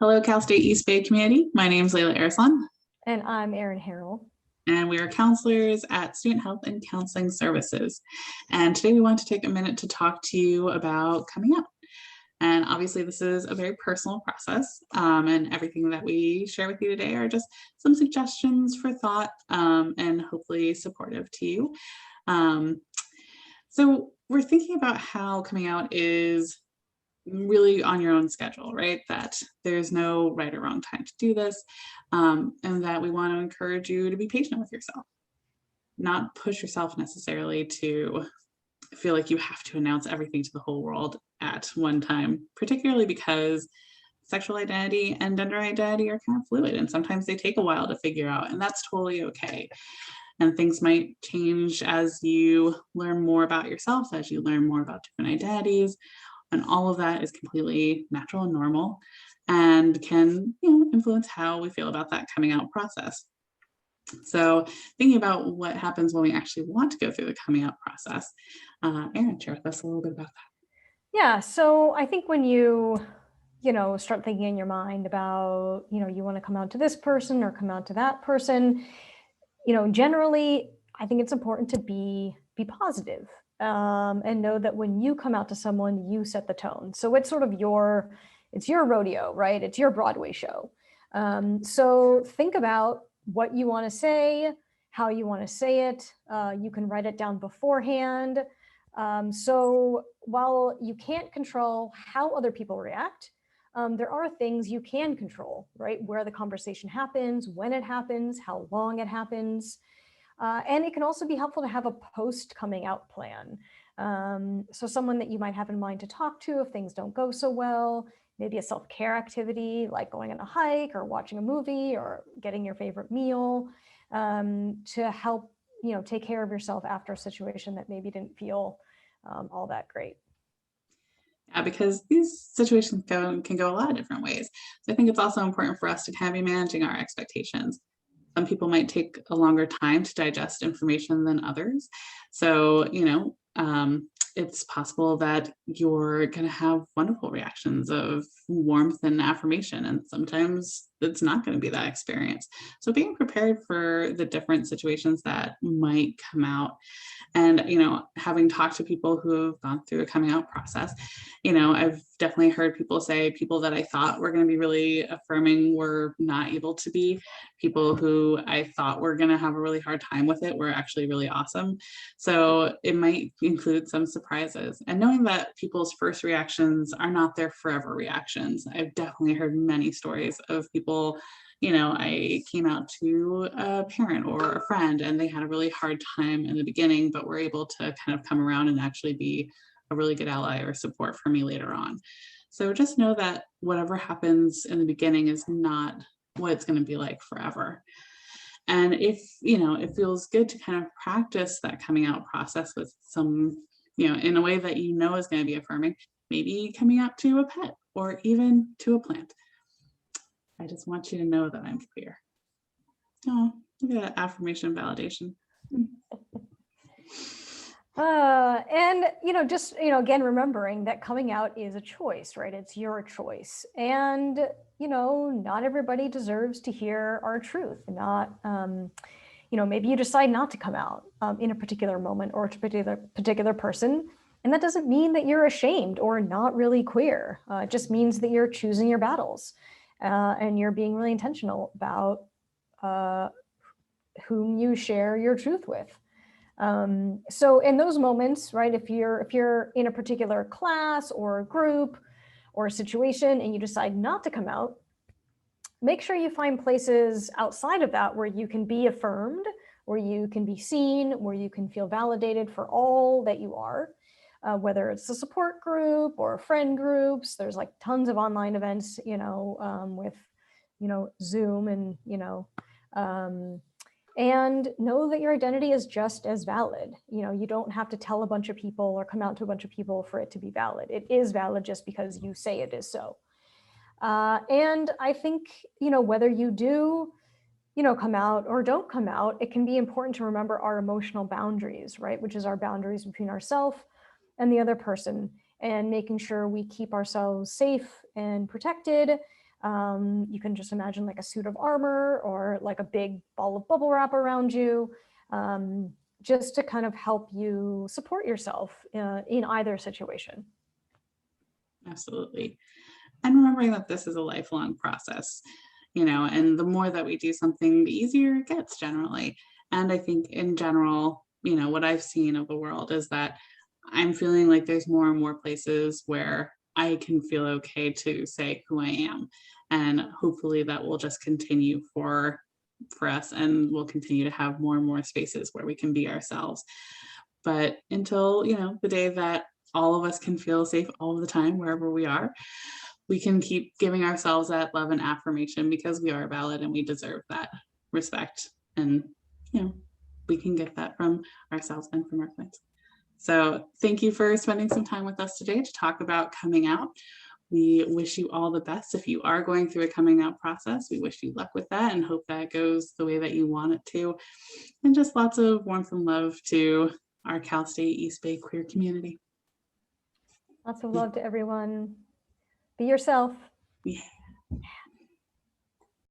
Hello, Cal State East Bay community. My name is Leyla Eraslan, And I'm Erin Harrell. and we are counselors at Student Health and Counseling Services. And today we want to take a minute to talk to you about coming out. And obviously, this is a very personal process, and everything that we share with you today are just some suggestions for thought and hopefully supportive to you. So we're thinking about how coming out is really on your own schedule, right? That there's no right or wrong time to do this, and that we want to encourage you to be patient with yourself, not push yourself necessarily to feel like you have to announce everything to the whole world at one time, particularly because sexual identity and gender identity are kind of fluid, and sometimes they take a while to figure out, and that's totally okay. And things might change as you learn more about yourself, as you learn more about different identities, and all of that is completely natural and normal and can, influence how we feel about that coming out process. So thinking about what happens when we actually want to go through the coming out process, Erin, share with us a little bit about that. Yeah, so I think when you start thinking in your mind about, you want to come out to this person or come out to that person, generally, I think it's important to be positive. And know that when you come out to someone, you set the tone. So it's sort of your rodeo, right? It's your Broadway show. So think about what you want to say, how you want to say it. You can write it down beforehand. So while you can't control how other people react, there are things you can control, right? Where the conversation happens, when it happens, how long it happens. And it can also be helpful to have a post coming out plan. So someone that you might have in mind to talk to if things don't go so well, maybe a self-care activity like going on a hike or watching a movie or getting your favorite meal, to help, take care of yourself after a situation that maybe didn't feel all that great. Yeah, because these situations can go a lot of different ways. So I think it's also important for us to kind of be managing our expectations. Some people might take a longer time to digest information than others. So, it's possible that you're going to have wonderful reactions of warmth and affirmation, and sometimes it's not going to be that experience. So being prepared for the different situations that might come out, and having talked to people who have gone through a coming out process, I've definitely heard people say people that I thought were going to be really affirming were not able to be. People who I thought were going to have a really hard time with it were actually really awesome. So it might include some surprises, and knowing that people's first reactions are not their forever reactions. I've definitely heard many stories of people, I came out to a parent or a friend and they had a really hard time in the beginning, but were able to kind of come around and actually be a really good ally or support for me later on. So just know that whatever happens in the beginning is not what it's going to be like forever. And if, it feels good to kind of practice that coming out process with some, in a way that is going to be affirming, maybe coming out to a pet or even to a plant. I just want you to know that I'm queer. Oh, look at that affirmation validation. And, just, again, remembering that coming out is a choice, right? It's your choice. And, not everybody deserves to hear our truth. Not, maybe you decide not to come out in a particular moment or to a particular person. And that doesn't mean that you're ashamed or not really queer. It just means that you're choosing your battles, and you're being really intentional about whom you share your truth with. So in those moments, right, if you're in a particular class or a group or a situation and you decide not to come out, make sure you find places outside of that where you can be affirmed, where you can be seen, where you can feel validated for all that you are, whether it's a support group or friend groups. There's like tons of online events, with, Zoom and, and know that your identity is just as valid. You don't have to tell a bunch of people or come out to a bunch of people for it to be valid. It is valid just because you say it is so. And I think, whether you do, come out or don't come out, it can be important to remember our emotional boundaries, right? Which is our boundaries between ourselves and the other person, and making sure we keep ourselves safe and protected, You can just imagine like a suit of armor or like a big ball of bubble wrap around you, just to kind of help you support yourself in either situation. Absolutely. And remembering that this is a lifelong process, and the more that we do something, the easier it gets generally. And I think in general, what I've seen of the world is that I'm feeling like there's more and more places where I can feel okay to say who I am. And hopefully that will just continue for us, and we'll continue to have more and more spaces where we can be ourselves. But until, the day that all of us can feel safe all the time, wherever we are, we can keep giving ourselves that love and affirmation, because we are valid and we deserve that respect. And, we can get that from ourselves and from our friends. So thank you for spending some time with us today to talk about coming out. We wish you all the best. If you are going through a coming out process, we wish you luck with that and hope that goes the way that you want it to. And just lots of warmth and love to our Cal State East Bay queer community. Lots of love to everyone. Be yourself. Yeah.